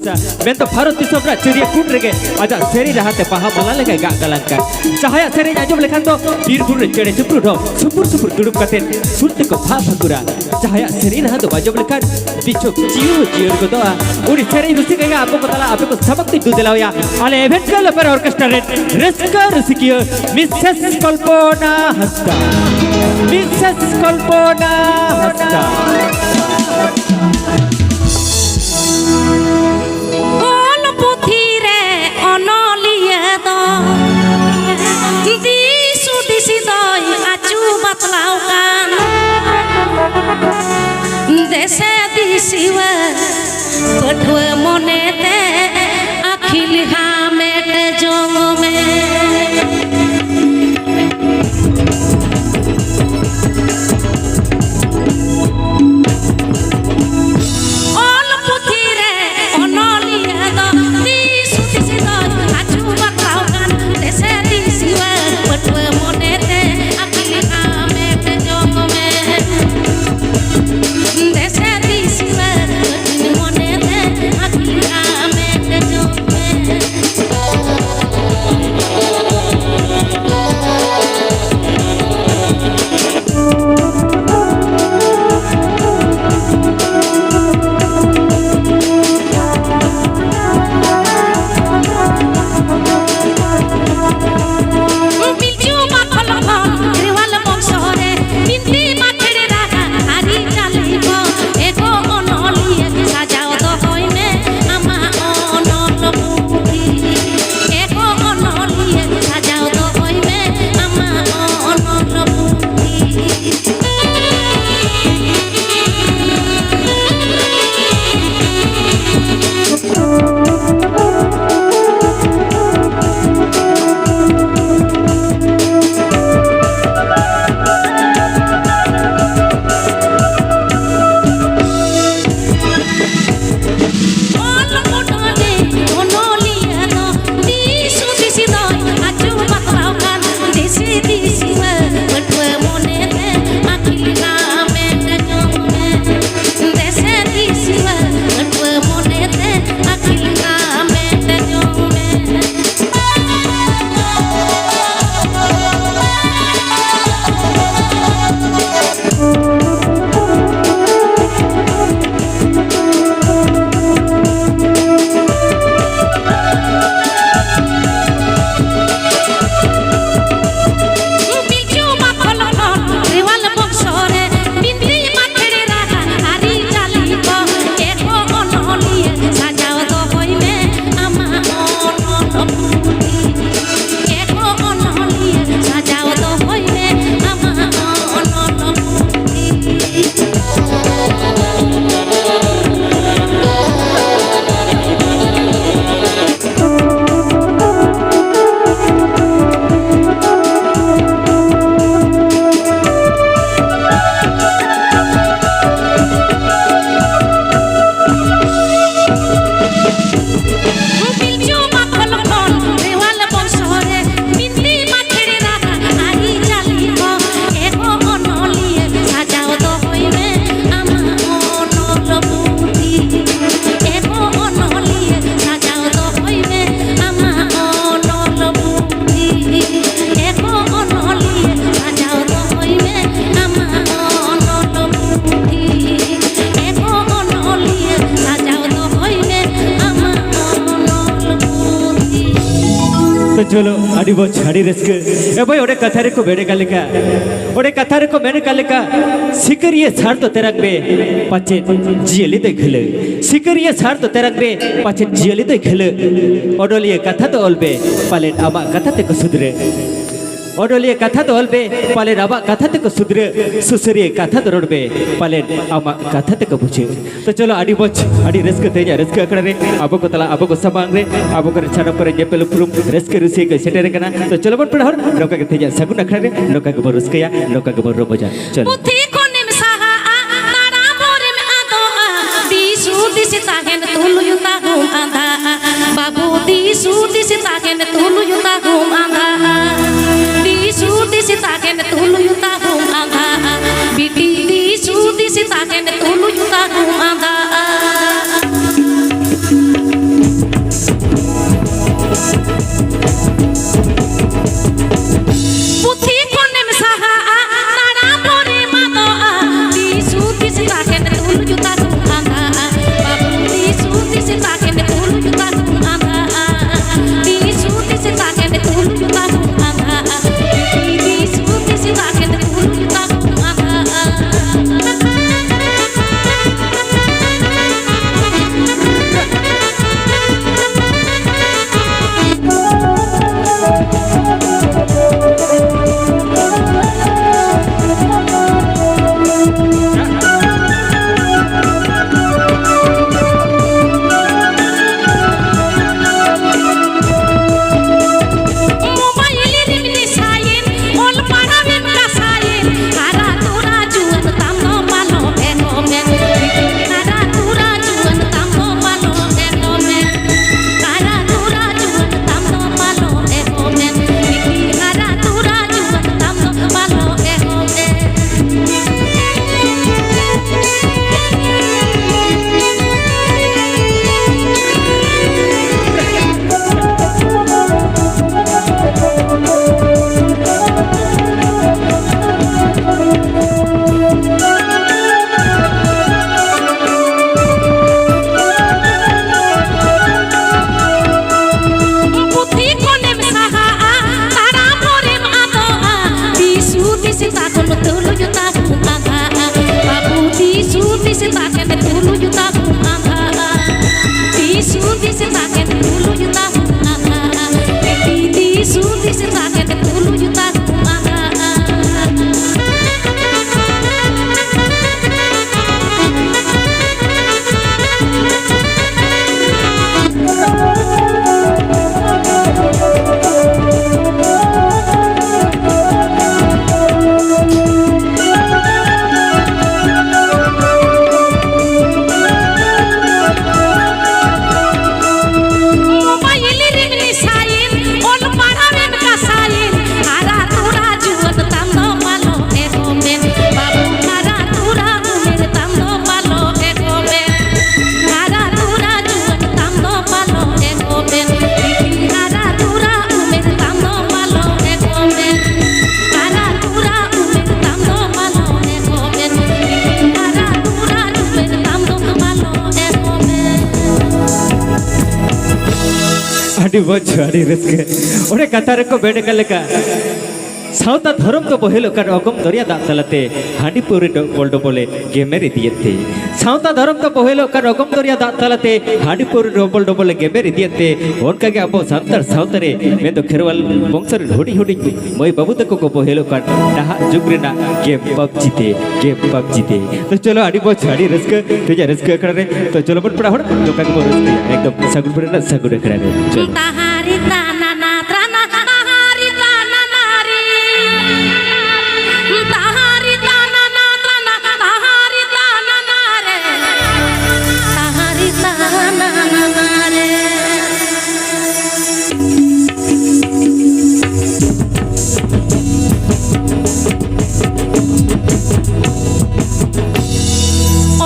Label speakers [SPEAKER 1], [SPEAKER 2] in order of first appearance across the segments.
[SPEAKER 1] मैं तो भारत दिसम रा चिड़िया कुट रेगे आजा सेरी रहाते पहा मला लेके गा गलांका चाहे सेरी आजम लेखान तो बीर बुर चेड़े चुपरू दो सुपुर सुपुर दुड़ुब कते सुनते को भा भगुरा चाहे सेरी रहा तो आजम लेखान बिचो जियो को तो उड़ी सेरी रुसी कहेगा आपको पता आपे को सबक ती दू दिलाओ या आले इवेंट का लपर ऑर्केस्ट्रा रे रेस्का रसिकियो मिसेस कल्पना हस्ता मिसेस कल्पना हस्ता
[SPEAKER 2] देशे दिसिवा पठवे मने ते अखिल हामेट जोंग में
[SPEAKER 1] चलो अड़ी वो छाड़ी रस्के ए भाई ओडे कथारे को बेड़े कालिका ओडे कथारे को बेड़े कालिका सिकरिये छाड़ तो तेरक बे पाचे जियली दे खले सिकरिये छाड़ तो तेरक बे पाचे जियली दे खले ओडोलिये कथा तो ओलबे पाले आमा कथा ते को सुधरे ओडोलिये कथा तो ओलबे पाले आमा कथा ते को सुधरे सुसरिये कथा तो रोडबे पाले आमा कथा ते को बुझे तो चलो अड़ी वो अड़ी रस्के तेजा रस्के अकड़े आबो को तला आबो को सबांग रे आबो को छाड़ा पर जेपेल पुरुम रस्के रुसी के सेटेरे कना तो चलो बन पढ़ार नौका के तेजा सगुन अखड़े रे नौका के बर रस्केया नौका के बर रोबजा चलो
[SPEAKER 2] पुथी कोने में सहा तारा मोरे में आतो दिसु दिस ताहेन तुलु युता घूम आंधा बाबू दिसु दिस ताहेन तुलु युता घूम आंधा दिसु दिस ताहेन तुलु युता घूम आंधा बेटी दिसु दिस ताहेन तुलु युता घूम आंधा
[SPEAKER 1] आड़ी बोझ आड़ी रस्के ओरे कथा रे को बेड़े कलेका सावता धर्म तो बहेलो कर अगम दरिया दाग तलते हांडी पूरी बोल्डो बोले गेमेर इदियते सावता धर्म तो बहेलो कर अगम दरिया दाग तलते हांडी पूरी बोल्डो बोले गेमेर इदियते उनका के अब सांतर सावतरे मैं तो खेरवाल बंसर हुडी हुडी मई बाबू तक को बहेलो कर डाहा जुगरेना गेम पबजी ते तो चलो आड़ी बोझ आड़ी रस्के तुझे रस्के करे तो चलो बट पड़ा होड़ तो का को रस्के एकदम सगुन पड़े ना सगुन करे चलो
[SPEAKER 2] ताहारी ताना ना त्राना ताहारी ताना नारी ताहारी ताना ना त्राना ताहारी ताना नारे ताहारी ताना नारे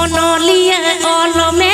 [SPEAKER 2] ओनोलिया ओलमे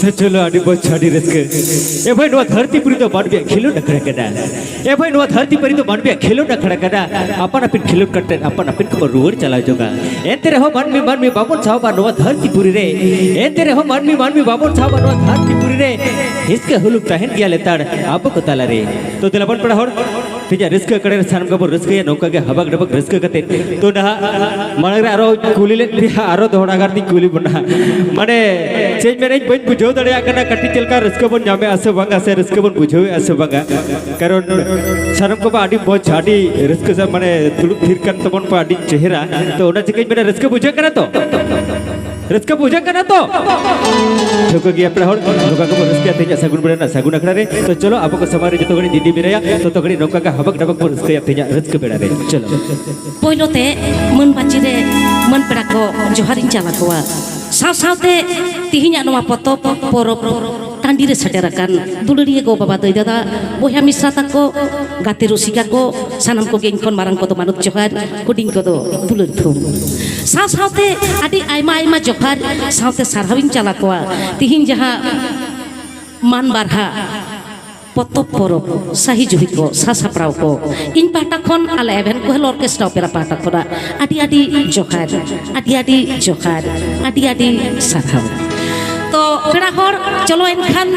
[SPEAKER 1] तो चलो आड़ी बहुत छाड़ी रस्के ए भाई नो धरती पुरी तो मानबिया खेलो न खड़ा कदा ए भाई नो धरती पुरी तो मानबिया खेलो न खड़ा कदा अपन अपन खेलो करते अपन अपन को रोड चला जोगा एते रहो मानमी बाबन साहब नो धरती पुरी रे एते रहो मानमी बाबन साहब नो धरती पुरी रे इसके हुलुक तहन गया लेताड़ आप को ताला रे तो दिलबन पड़ा होर ठीक है रिस्क करे सानम का रिस्क या नौका के हबक डबक रिस्क करते तो ना मानगरा आरो कुली ले आरो दोहड़ागार दी कुली बना माने चेंज में नहीं बन बुझो दड़िया करना कट्टी चलका रिस्क बन जामे आसे बंगा से रिस्क बन बुझो आसे बंगा कारण सानम को आडी बहुत छाड़ी रिस्क से माने तुलुक थिर कर तबन पा आडी चेहरा तो ओना चिकन में रिस्क बुझे करना तो रिस्क बुझे करना तो ठोको गया अपना होड़ नौका का रिस्क आते जा सगुन बड़े ना सगुन अखड़ा रे तो चलो आपको समारे जो तगड़ी दीदी मेरा तो तगड़ी नौका का हबक डबक पर रिस्क आते जा रिस्क बेड़ा रे चलो
[SPEAKER 2] पोइलोते मन बाची रे मन पेड़ा को जोहारिन चला कोआ साव सावते तिहिnya नोवा पतप परब टांडी रे सेटेराकान दुलुरिये गो बाबा दई दादा बया मिश्रा ताको गाते रसिका को सानाम को गेंखन मारां को तो मानुक जोहार कुडिंग को तो दुलुर थुम साव सावते आदि आयमा आयमा जोहार सावते सारहाविन चला कोआ तिहिन जहां मान बारहा पतप परब साही जुहि को सासापराव को इन पाटा खन आले एभेन को हेल ऑर्केस्ट्रा ओपेरा पाटा खरा आदि आदि जोखार आदि जोखार आदि सारहाव तो पेड़ा हर चलो एनखान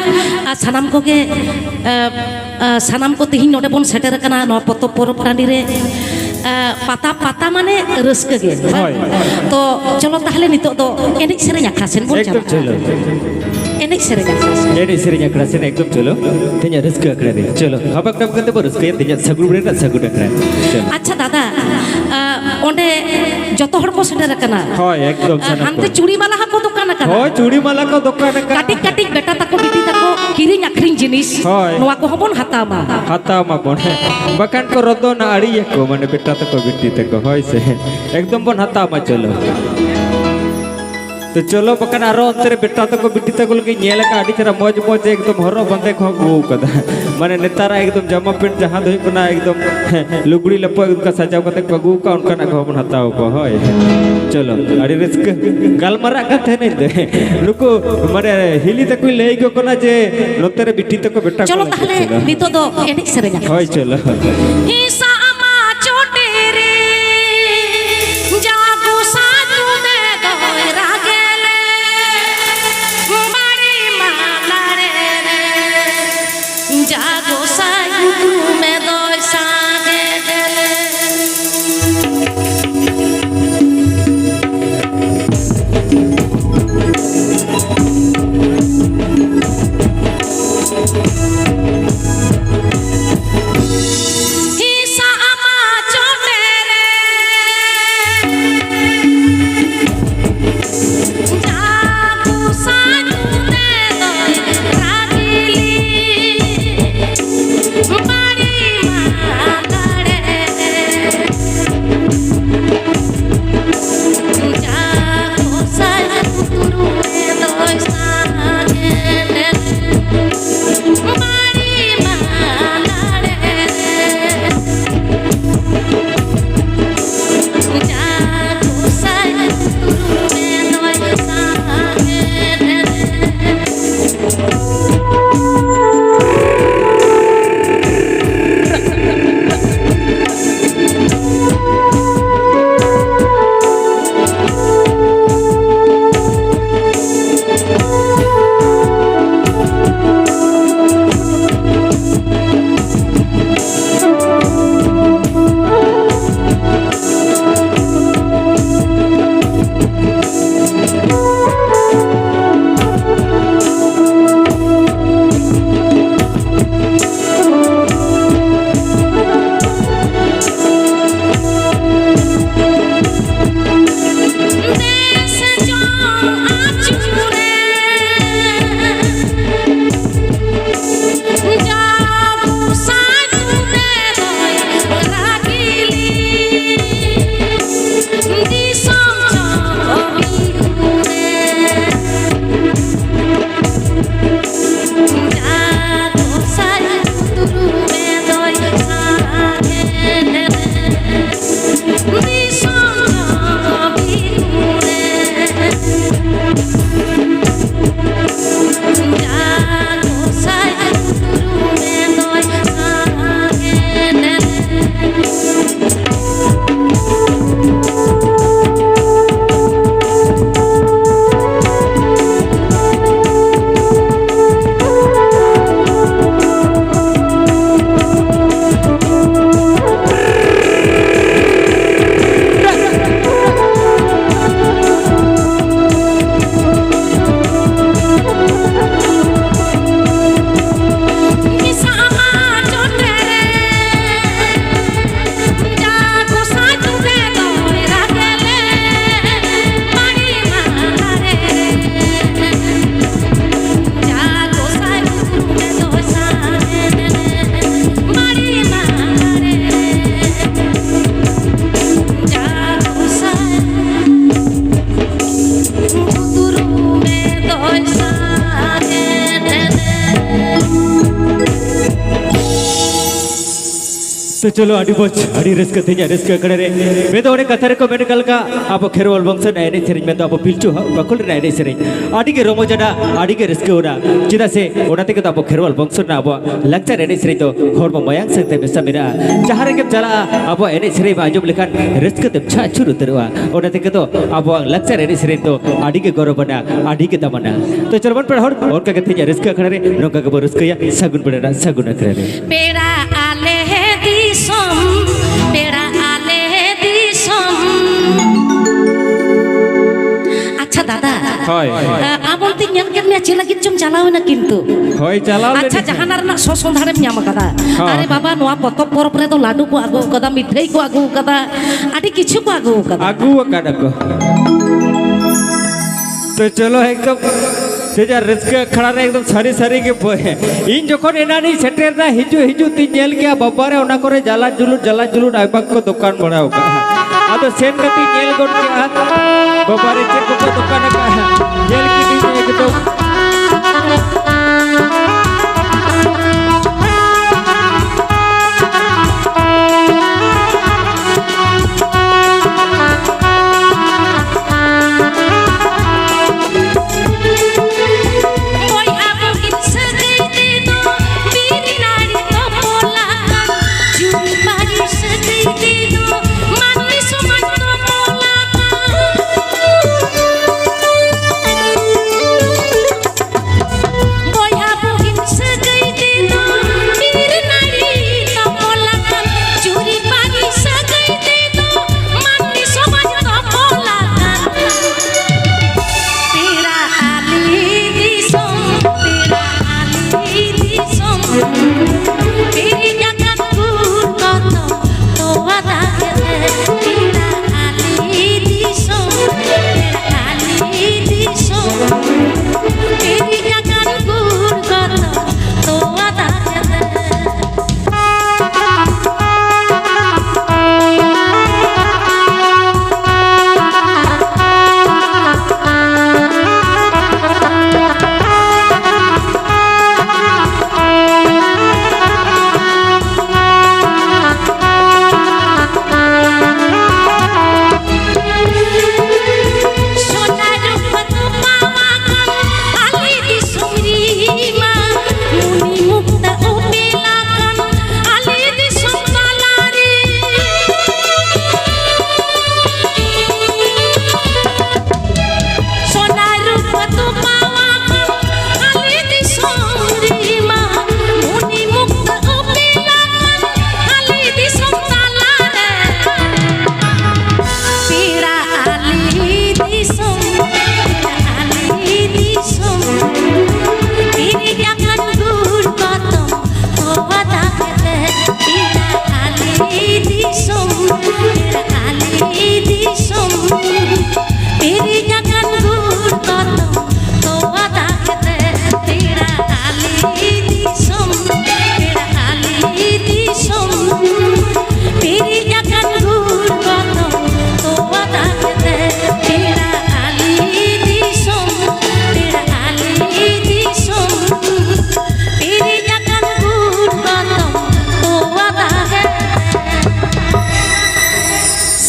[SPEAKER 2] सानाम को के सानाम को तिहिन नोडे बन सेटेर कना नो पतप परब टांडी रे पाता माने रस्क गे तो चलो ताहले नितो दो एनेक सेरेñ आखासेन बोल चला एनेक सेरेñ आखासेन
[SPEAKER 1] एकदम चलो तेजा रिस्क अखड़ा रे चलो हबक डब करते पर रिस्क तेजा सगुन बड़े ना सगुन अखड़ा
[SPEAKER 2] अच्छा दादा ओंडे जतो हड़ को सेटेर कना
[SPEAKER 1] होय एकदम सना
[SPEAKER 2] हानते चूड़ी माला हा को दुकान कना
[SPEAKER 1] होय चूड़ी माला को दुकान कना
[SPEAKER 2] काटिक बेटा ताको बिटी ताको किरिñ आखरिñ जिनिस नोवा को हबन हातामा
[SPEAKER 1] बन बकान को रदो ना आड़ी को माने बेटा तको बिटी तको होय से एकदम बन हातामा चलो तो चलो बकान आरो अंतरे बेटा तको बिटी तको लगे नेल का आड़ी चरा मौज एकदम हरो बंदे को गो कदा माने नेतारा एकदम जमा पेंट जहां दई कोना एकदम लुगड़ी लपो उनका सजाव कते पगु का उनका ना घमन हताव को होय चलो आड़ी रिस्क गालमारा कथे नहीं दे नुको माने हिली तको लेई गो कोना जे नोतरे बिटी तको बेटा
[SPEAKER 2] चलो ताहले नितो दो एनेक सेरेñ
[SPEAKER 1] होय चलो
[SPEAKER 2] हिसा आमा चोटे रे जागो सातु दे दोय रागेले बड़ी मालारे रे जागो सातु में दोय सागे देले
[SPEAKER 1] तो चलो अड़ी बोच अड़ी रिस्क थे रिस्क करे रे मैं तो उन्हें कथारे को मैंने कल का आप खेरवाल वंश नए सेरिंग में तो आप पिलचू बकुल नए सेरिंग आड़ी के रोमो जना आड़ी के रिस्क हो रहा चिदा से उन्हें तो आप खेरवाल वंश ना आप लक्ष्य नए सेरिंग तो घोर में मयांग सकते बेसा मेरा जहाँ रे के चला आप एने सेरिंग बाजू लिखा रिस्क तो अच्छा शुरू तरवा उन्हें तो आप लक्ष्य नए सेरिंग तो आड़ी के गौरव बना आड़ी के तमन्ना तो चलो बन पढ़ और क्या कहते हैं रिस्क करे नौका के रिस्क या सगुन पड़ेगा सगुन करे
[SPEAKER 2] बेड़ा आले दिसम बेड़ा आले दिसम अच्छा दादा
[SPEAKER 1] হয়
[SPEAKER 2] আমল তিন ᱧᱮᱞ ᱠᱮᱫ ᱢᱮᱭᱟ ᱪᱮᱫ ᱞᱟᱹᱜᱤᱫ ᱪᱚᱢ ᱪᱟᱞᱟᱣ ᱮᱱᱟ ᱠᱤᱱᱛᱩ
[SPEAKER 1] হয় চালাও
[SPEAKER 2] আচ্ছা জাহানার ᱨᱮᱱᱟᱜ ᱥᱚᱥᱚᱱᱫᱷᱟᱲᱮᱢ ᱧᱟᱢ ᱟᱠᱟᱫᱟ আরে বাবা নোয়া পতᱚᱵ পরব ᱨᱮᱫᱚ লাডু ᱠᱚ ᱟᱹᱜᱩ ᱟᱠᱟᱫᱟ মিঠাই ᱠᱚ ᱟᱹᱜᱩ ᱟᱠᱟᱫᱟ ᱟᱹᱰᱤ ᱠᱤᱪᱷᱩ ᱠᱚ ᱟᱹᱜᱩ ᱟᱠᱟᱫᱟ
[SPEAKER 1] आगू का को तो चलो एकदम तेजा रिस्क खड़ा रहे एकदम सारी सारी के इन जखन एना नहीं सेटर ना हिजु हिजु ती नेल के बाबारे ओना करे जाला जुलू डाइबाक को दुकान बनाओ का आदो सेन कती नेल गोड के बाबारे चेक को दुकान का नेल की दी एकदम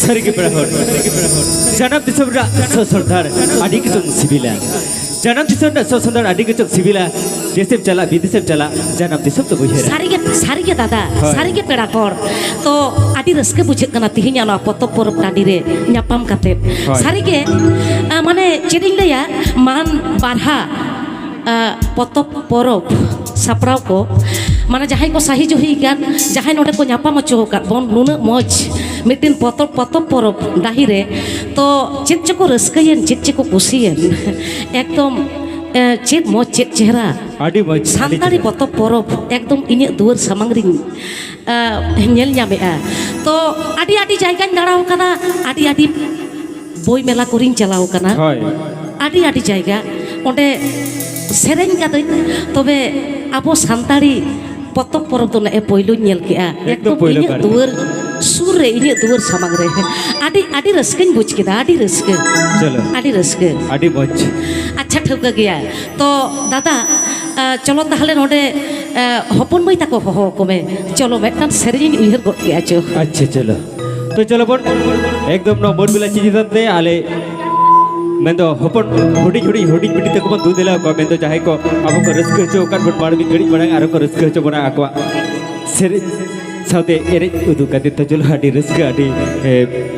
[SPEAKER 1] सर के जन्म दिसम सरदार आदि के सिविला जन्म दिसम सरदार आदि के सिविला देशम चला विदेशम चला जन्म दिसम तो बुझे
[SPEAKER 2] सारी के दादा सारी के पेड़ा पर तो आदि रस्के बुझे कना तिहिन याना पतब परब टाडी रे न्यापाम काते सारी के माने चेडिंग लया मान बारहा पतब परब सापराव को माने जहां को साही जोही गान जहां नोडे को न्यापाम अचो का बन नुना मौज मिटिन पतब परब दाही रे तो चेत चको रस्कयन चेत चको कुसियन एकदम चेत मौज चेत चेहरा
[SPEAKER 1] आदि मौज
[SPEAKER 2] सानताड़ी पतब परब एकदम इने दुआर सामंगरिंग नेल ᱧᱟᱢᱮᱜᱼᱟ तो आदि आदि जायगा दाड़ाव कदा आदि आदि बोई मेला कोरिन चलाव कना आदि आदि जायगा ओंडे सेरेन कदई तबे आबो सानताड़ी पतब परब तो ने पहिलो नेल केआ एकदम इने दुआर सुर रे इने दुआर सामंग रे आदि आदि रस्कन बुझ केदा आदि रस्के
[SPEAKER 1] चलो
[SPEAKER 2] आदि रस्के
[SPEAKER 1] आदि मौज
[SPEAKER 2] अच्छा ठौका गया तो दादा चलो ताहले नोडे हपन माई तक हो को में चलो मेटन सेरिंग उहर गो के आचो
[SPEAKER 1] अच्छा चलो तो चलो बोन एकदम नो बोन बिला चीज दते आले मैं तो हपन हुडी पिटी तक बन दूध दिला को मैं तो चाहे को अब को रस्क चो कान बट मार भी गड़ी बड़ा आरो को रस्क चो बना आकवा सेरे साउते एरे उदु कते तो चलो हाडी रस्क हाडी